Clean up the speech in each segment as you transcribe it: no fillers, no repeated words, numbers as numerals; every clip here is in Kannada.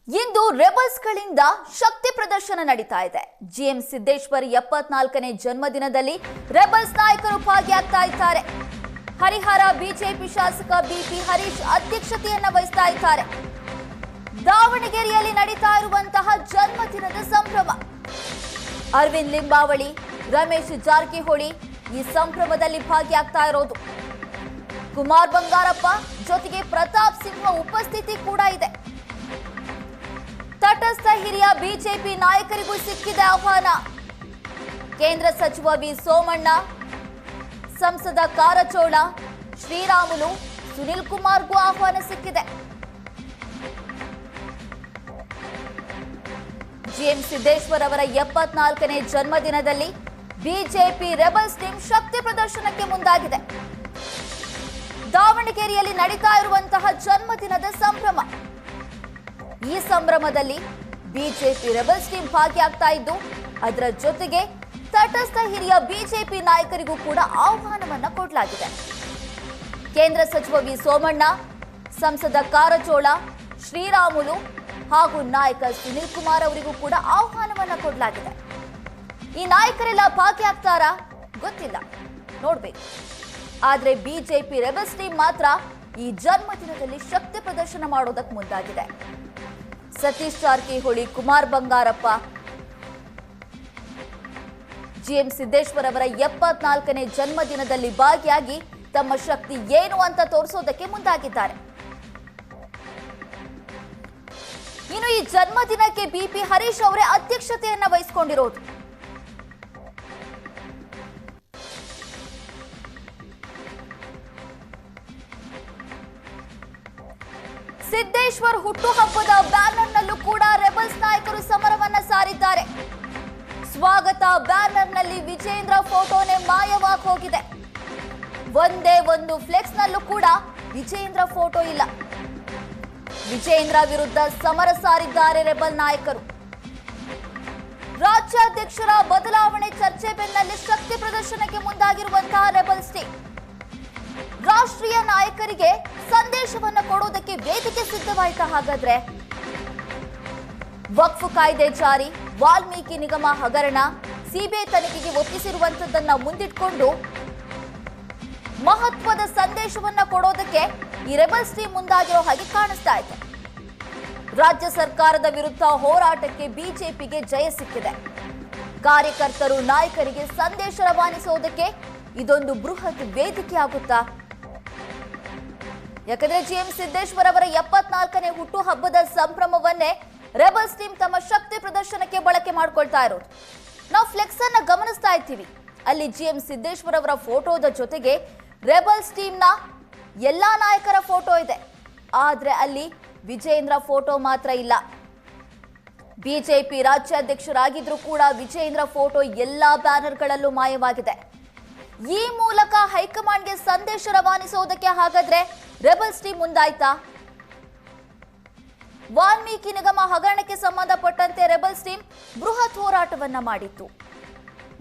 ಇಂದು ರೆಬಲ್ಸ್ಗಳಿಂದ ಶಕ್ತಿ ಪ್ರದರ್ಶನ ನಡೀತಾ ಇದೆ. ಜಿಎಂ ಸಿದ್ದೇಶ್ವರ್ 74ನೇ ಜನ್ಮದಿನದಲ್ಲಿ ರೆಬಲ್ಸ್ ನಾಯಕರು ಭಾಗಿಯಾಗ್ತಾ ಇದ್ದಾರೆ. ಹರಿಹರ ಬಿಜೆಪಿ ಶಾಸಕ ಬಿಪಿ ಹರೀಶ್ ಅಧ್ಯಕ್ಷತೆಯನ್ನ ವಹಿಸ್ತಾ ಇದ್ದಾರೆ. ದಾವಣಗೆರೆಯಲ್ಲಿ ನಡೀತಾ ಇರುವಂತಹ ಜನ್ಮದಿನದ ಸಂಭ್ರಮ. ಅರವಿಂದ್ ಲಿಂಬಾವಳಿ, ರಮೇಶ್ ಜಾರಕಿಹೊಳಿ ಈ ಸಂಭ್ರಮದಲ್ಲಿ ಭಾಗಿಯಾಗ್ತಾ ಇರೋದು. ಕುಮಾರ್ ಬಂಗಾರಪ್ಪ ಜೊತೆಗೆ ಪ್ರತಾಪ್ ಸಿಂಹ ಉಪಸ್ಥಿತಿ ಕೂಡ ಇದೆ. ತಟಸ್ಥ ಹಿರಿಯ ಬಿಜೆಪಿ ನಾಯಕರಿಗೂ ಸಿಕ್ಕಿದೆ ಆಹ್ವಾನ. ಕೇಂದ್ರ ಸಚಿವ ವಿ ಸೋಮಣ್ಣ, ಸಂಸದ ಕಾರಜೋಳ, ಶ್ರೀರಾಮುಲು, ಸುನಿಲ್ ಕುಮಾರ್ಗೂ ಆಹ್ವಾನ ಸಿಕ್ಕಿದೆ. ಜಿಎಂ ಸಿದ್ದೇಶ್ವರ್ ಅವರ 74ನೇ ಜನ್ಮದಿನದಲ್ಲಿ ಬಿಜೆಪಿ ರೆಬಲ್ಸ್ ಟೀಮ್ ಶಕ್ತಿ ಪ್ರದರ್ಶನಕ್ಕೆ ಮುಂದಾಗಿದೆ. ದಾವಣಗೆರೆಯಲ್ಲಿ ನಡೀತಾ ಇರುವಂತಹ ಜನ್ಮದಿನದ ಸಂಭ್ರಮ. ಈ ಸಂಭ್ರಮದಲ್ಲಿ ಬಿಜೆಪಿ ರೆಬಲ್ಸ್ ಟೀಮ್ ಭಾಗಿಯಾಗ್ತಾ ಇದ್ದು, ಅದರ ಜೊತೆಗೆ ತಟಸ್ಥ ಹಿರಿಯ ಬಿಜೆಪಿ ನಾಯಕರಿಗೂ ಕೂಡ ಆಹ್ವಾನವನ್ನ ಕೊಡಲಾಗಿದೆ. ಕೇಂದ್ರ ಸಚಿವ ವಿ ಸೋಮಣ್ಣ, ಸಂಸದ ಕಾರಜೋಳ, ಶ್ರೀರಾಮುಲು ಹಾಗೂ ನಾಯಕ ಸುನಿಲ್ ಕುಮಾರ್ ಅವರಿಗೂ ಕೂಡ ಆಹ್ವಾನವನ್ನ ಕೊಡಲಾಗಿದೆ. ಈ ನಾಯಕರೆಲ್ಲ ಭಾಗಿಯಾಗ್ತಾರಾ ಗೊತ್ತಿಲ್ಲ, ನೋಡ್ಬೇಕು. ಆದ್ರೆ ಬಿಜೆಪಿ ರೆಬಲ್ಸ್ ಟೀಮ್ ಮಾತ್ರ ಈ ಜನ್ಮದಿನದಲ್ಲಿ ಶಕ್ತಿ ಪ್ರದರ್ಶನ ಮಾಡೋದಕ್ಕೆ ಮುಂದಾಗಿದೆ. ಸತೀಶ್ ಜಾರಕಿಹೊಳಿ, ಕುಮಾರ್ ಬಂಗಾರಪ್ಪ ಜಿಎಂ ಸಿದ್ದೇಶ್ವರ್ ಅವರ 74ನೇ ಜನ್ಮದಿನದಲ್ಲಿ ಭಾಗಿಯಾಗಿ ತಮ್ಮ ಶಕ್ತಿ ಏನು ಅಂತ ತೋರಿಸೋದಕ್ಕೆ ಮುಂದಾಗಿದ್ದಾರೆ. ಇನ್ನು ಈ ಜನ್ಮದಿನಕ್ಕೆ ಬಿಪಿ ಹರೀಶ್ ಅವರೇ ಅಧ್ಯಕ್ಷತೆಯನ್ನ ವಹಿಸಿಕೊಂಡಿರೋದು. ಸಿದ್ದೇಶ್ವರ್ ಹುಟ್ಟುಹಬ್ಬದ ಬ್ಯಾನರ್ನಲ್ಲೂ ಕೂಡ ರೆಬಲ್ಸ್ ನಾಯಕರು ಸಮರವನ್ನ ಸಾರಿದ್ದಾರೆ. ಸ್ವಾಗತ ಬ್ಯಾನರ್ನಲ್ಲಿ ವಿಜೇಂದ್ರ ಫೋಟೋನೇ ಮಾಯವಾಗಿ ಹೋಗಿದೆ. ಒಂದೇ ಒಂದು ಫ್ಲೆಕ್ಸ್ನಲ್ಲೂ ಕೂಡ ವಿಜೇಂದ್ರ ಫೋಟೋ ಇಲ್ಲ. ವಿಜೇಂದ್ರ ವಿರುದ್ಧ ಸಮರ ಸಾರಿದ್ದಾರೆ ರೆಬಲ್ ನಾಯಕರು. ರಾಜ್ಯಾಧ್ಯಕ್ಷರ ಬದಲಾವಣೆ ಚರ್ಚೆ ಬೆನ್ನಲ್ಲೇ ಶಕ್ತಿ ಪ್ರದರ್ಶನಕ್ಕೆ ಮುಂದಾಗಿರುವಂತಹ ರೆಬಲ್ಸ್ ಟೀಮ್ ರಾಷ್ಟ್ರೀಯ ನಾಯಕರಿಗೆ ಸಂದೇಶವನ್ನು ಕೊಡೋದಕ್ಕೆ ವೇದಿಕೆ ಸಿದ್ಧವಾಯಿತಾ? ಹಾಗಾದ್ರೆ ವಕ್ಫ್ ಕಾಯ್ದೆ ಜಾರಿ, ವಾಲ್ಮೀಕಿ ನಿಗಮ ಹಗರಣ, ಸಿಬಿಐ ತನಿಖೆಗೆ ಒಪ್ಪಿಸಿರುವಂತದ್ದನ್ನ ಮುಂದಿಟ್ಕೊಂಡು ಮಹತ್ವದ ಸಂದೇಶವನ್ನ ಕೊಡೋದಕ್ಕೆ ಈ ರೆಬಲ್ಸ್ ಟೀಮ್ ಮುಂದಾಗಿರೋ ಹಾಗೆ ಕಾಣಿಸ್ತಾ ಇದೆ. ರಾಜ್ಯ ಸರ್ಕಾರದ ವಿರುದ್ಧ ಹೋರಾಟಕ್ಕೆ ಬಿಜೆಪಿಗೆ ಜಯ ಸಿಕ್ಕಿದೆ. ಕಾರ್ಯಕರ್ತರು, ನಾಯಕರಿಗೆ ಸಂದೇಶ ರವಾನಿಸೋದಕ್ಕೆ ಇದೊಂದು ಬೃಹತ್ ವೇದಿಕೆ ಆಗುತ್ತಾ? ಯಾಕಂದ್ರೆ ಜಿಎಂ ಸಿದ್ದೇಶ್ವರ್ ಅವರ 74ನೇ ಹುಟ್ಟುಹಬ್ಬದ ಸಂಭ್ರಮವನ್ನೇ ರೆಬಲ್ಸ್ ಟೀಮ್ ತಮ್ಮ ಶಕ್ತಿ ಪ್ರದರ್ಶನಕ್ಕೆ ಬಳಕೆ ಮಾಡ್ಕೊಳ್ತಾ ಇರೋದು. ನಾವು ಫ್ಲೆಕ್ಸ್ ಅನ್ನ ಗಮನಿಸ್ತಾ ಇರ್ತೀವಿ. ಅಲ್ಲಿ ಜಿಎಂ ಸಿದ್ದೇಶ್ವರ್ ಅವರ ಫೋಟೋದ ಜೊತೆಗೆ ರೆಬಲ್ಸ್ ಟೀಮ್ನ ಎಲ್ಲಾ ನಾಯಕರ ಫೋಟೋ ಇದೆ. ಆದ್ರೆ ಅಲ್ಲಿ ವಿಜೇಂದ್ರ ಫೋಟೋ ಮಾತ್ರ ಇಲ್ಲ. ಬಿಜೆಪಿ ರಾಜ್ಯಾಧ್ಯಕ್ಷರಾಗಿದ್ರೂ ಕೂಡ ವಿಜೇಂದ್ರ ಫೋಟೋ ಎಲ್ಲಾ ಬ್ಯಾನರ್ಗಳಲ್ಲೂ ಮಾಯವಾಗಿದೆ. ಈ ಮೂಲಕ ಹೈಕಮಾಂಡ್ಗೆ ಸಂದೇಶ ರವಾನಿಸುವುದಕ್ಕೆ ಹಾಗಾದ್ರೆ ರೆಬಲ್ಸ್ ಟೀಮ್ ಮುಂದಾಯ್ತಾ? ವಾಲ್ಮೀಕಿ ನಿಗಮ ಹಗರಣಕ್ಕೆ ಸಂಬಂಧಪಟ್ಟಂತೆ ರೆಬಲ್ಸ್ ಟೀಮ್ ಬೃಹತ್ ಹೋರಾಟವನ್ನ ಮಾಡಿತ್ತು.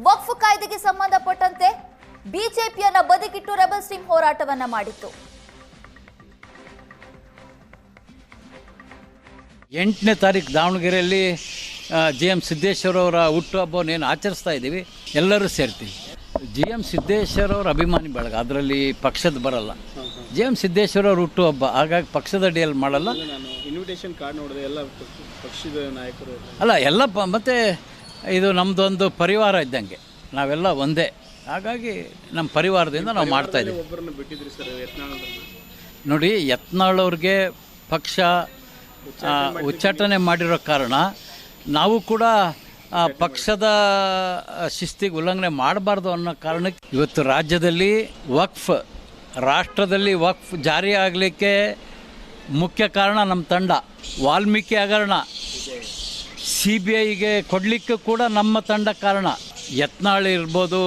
ವಕ್ಫ್ ಕಾಯ್ದೆಗೆ ಸಂಬಂಧಪಟ್ಟಂತೆ ಬಿಜೆಪಿಯನ್ನ ಬದಿಗಿಟ್ಟು ರೆಬಲ್ಸ್ ಟೀಮ್ ಹೋರಾಟವನ್ನ ಮಾಡಿತ್ತು. 8ನೇ ತಾರೀಕು ದಾವಣಗೆರೆಯಲ್ಲಿ ಜಿಎಂ ಸಿದ್ದೇಶ್ವರ್ ಅವರ ಹುಟ್ಟುಹಬ್ಬವನ್ನು ಆಚರಿಸ್ತಾ ಇದ್ದೀವಿ. ಎಲ್ಲರೂ ಸೇರ್ತೀವಿ. ಜಿಎಂ ಸಿದ್ದೇಶ್ವರ್ ಅವರ ಅಭಿಮಾನಿ ಬಳಗ, ಅದರಲ್ಲಿ ಪಕ್ಷದ ಬರಲ್ಲ. ಜಿಎಂ ಸಿದ್ದೇಶ್ವರ್ ಅವ್ರ ಹುಟ್ಟುಹಬ್ಬ, ಹಾಗಾಗಿ ಪಕ್ಷದ ಅಡಿಯಲ್ಲಿ ಮಾಡಲ್ಲ. ಇನ್ವಿಟೇಷನ್ ಕಾರ್ಡ್ ನೋಡಿದೆ, ಎಲ್ಲ ಪಕ್ಷದ ನಾಯಕರು ಅಲ್ಲ, ಎಲ್ಲ ಮತ್ತೆ ಇದು ನಮ್ಮದೊಂದು ಪರಿವಾರ ಇದ್ದಂಗೆ, ನಾವೆಲ್ಲ ಒಂದೇ. ಹಾಗಾಗಿ ನಮ್ಮ ಪರಿವಾರದಿಂದ ನಾವು ಮಾಡ್ತಾ ಇದ್ದೀವಿ. ಒಬ್ಬರನ್ನು ಬಿಟ್ಟಿದ್ರಿ ಸರ್ ಯತ್ನಾಳ್. ನೋಡಿ, ಯತ್ನಾಳ್ ಅವ್ರಿಗೆ ಪಕ್ಷ ಉಚ್ಚಾಟನೆ ಮಾಡಿರೋ ಕಾರಣ ನಾವು ಕೂಡ ಪಕ್ಷದ ಶಿಸ್ತಿಗೆ ಉಲ್ಲಂಘನೆ ಮಾಡಬಾರ್ದು ಅನ್ನೋ ಕಾರಣಕ್ಕೆ ಇವತ್ತು ರಾಜ್ಯದಲ್ಲಿ ರಾಷ್ಟ್ರದಲ್ಲಿ ವಕ್ಫ್ ಜಾರಿ ಆಗಲಿಕ್ಕೆ ಮುಖ್ಯ ಕಾರಣ ನಮ್ಮ ತಂಡ. ವಾಲ್ಮೀಕಿ ಹಗರಣ CBIಗೆ ಕೊಡಲಿಕ್ಕೆ ಕೂಡ ನಮ್ಮ ತಂಡ ಕಾರಣ. ಯತ್ನಾಳ್ ಇರ್ಬೋದು,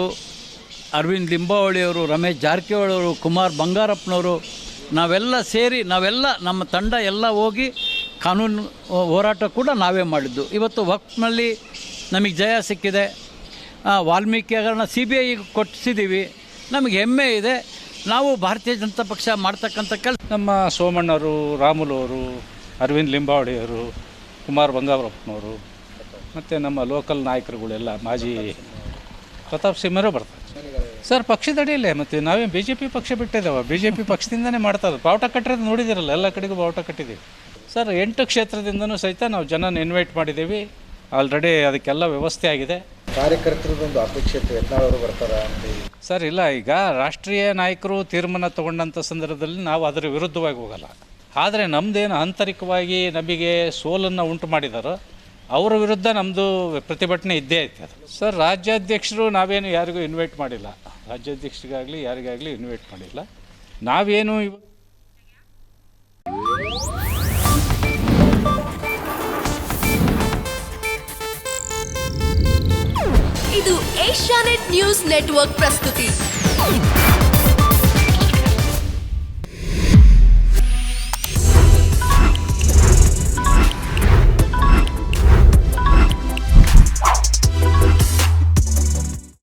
ಅರವಿಂದ್ ಲಿಂಬಾವಳಿಯವರು, ರಮೇಶ್ ಜಾರಕಿಹೊಳಿ ಅವರು, ಕುಮಾರ್ ಬಂಗಾರಪ್ಪನವರು, ನಾವೆಲ್ಲ ಸೇರಿ ನಮ್ಮ ತಂಡ ಎಲ್ಲ ಹೋಗಿ ಕಾನೂನು ಹೋರಾಟ ಕೂಡ ನಾವೇ ಮಾಡಿದ್ದು. ಇವತ್ತು ವಕ್ಫ್ನಲ್ಲಿ ನಮಗೆ ಜಯ ಸಿಕ್ಕಿದೆ. ವಾಲ್ಮೀಕಿ ಹಗರಣ CBIಗೆ ಕೊಟ್ಟಿದ್ದೀವಿ, ನಮಗೆ ಹೆಮ್ಮೆ ಇದೆ. ನಾವು ಭಾರತೀಯ ಜನತಾ ಪಕ್ಷ ಮಾಡ್ತಕ್ಕಂಥ ಕೆಲಸ ನಮ್ಮ ಸೋಮಣ್ಣವರು, ರಾಮುಲು ಅವರು, ಅರವಿಂದ್ ಲಿಂಬಾವಳಿಯವರು, ಕುಮಾರ್ ಬಂಗಾರಪ್ಪನವರು ಮತ್ತು ನಮ್ಮ ಲೋಕಲ್ ನಾಯಕರುಗಳೆಲ್ಲ ಮಾಜಿ ಪ್ರತಾಪ್ ಸಿಂಹರು ಬರ್ತಾರೆ ಸರ್. ಪಕ್ಷದ ಅಡಿಯಲ್ಲೇ ಮತ್ತು ನಾವೇನು ಬಿ ಜೆ ಪಿ ಪಕ್ಷ ಬಿಟ್ಟಿದ್ದೇವೆ, ಬಿ ಜೆ ಪಿ ಪಕ್ಷದಿಂದನೇ ಮಾಡ್ತಾರೆ. ಬಾವುಟ ಕಟ್ಟಿರೋದು ನೋಡಿದಿರಲ್ಲ, ಎಲ್ಲ ಕಡೆಗೂ ಬಾವುಟ ಕಟ್ಟಿದ್ದೀವಿ ಸರ್. 8 ಕ್ಷೇತ್ರದಿಂದನೂ ಸಹಿತ ನಾವು ಜನನ ಇನ್ವೈಟ್ ಮಾಡಿದ್ದೀವಿ. ಆಲ್ರೆಡಿ ಅದಕ್ಕೆಲ್ಲ ವ್ಯವಸ್ಥೆ ಆಗಿದೆ. ಕಾರ್ಯಕರ್ತರದೊಂದು ಅಪೇಕ್ಷೆ ಯತ್ನಾಳವರು ಬರ್ತಾರ ಅಂತ ಸರ್ ಇಲ್ಲ, ಈಗ ರಾಷ್ಟ್ರೀಯ ನಾಯಕರು ತೀರ್ಮಾನ ತಗೊಂಡಂಥ ಸಂದರ್ಭದಲ್ಲಿ ನಾವು ಅದರ ವಿರುದ್ಧವಾಗಿ ಹೋಗಲ್ಲ. ಆದರೆ ನಮ್ಮದೇನು ಆಂತರಿಕವಾಗಿ ನಮಗೆ ಸೋಲನ್ನು ಉಂಟು ಮಾಡಿದಾರೋ ಅವರ ವಿರುದ್ಧ ನಮ್ಮದು ಪ್ರತಿಭಟನೆ ಇದ್ದೇ ಐತೆ ಅದು ಸರ್. ರಾಜ್ಯಾಧ್ಯಕ್ಷರು ನಾವೇನು ಯಾರಿಗೂ ಇನ್ವೈಟ್ ಮಾಡಿಲ್ಲ, ರಾಜ್ಯಾಧ್ಯಕ್ಷರಿಗಾಗಲಿ ಯಾರಿಗಾಗಲಿ ಇನ್ವೈಟ್ ಮಾಡಿಲ್ಲ. ನಾವೇನು ಇದು ಏಷ್ಯಾನೆಟ್ ನ್ಯೂಸ್ ನೆಟ್ವರ್ಕ್ ಪ್ರಸ್ತುತಿ.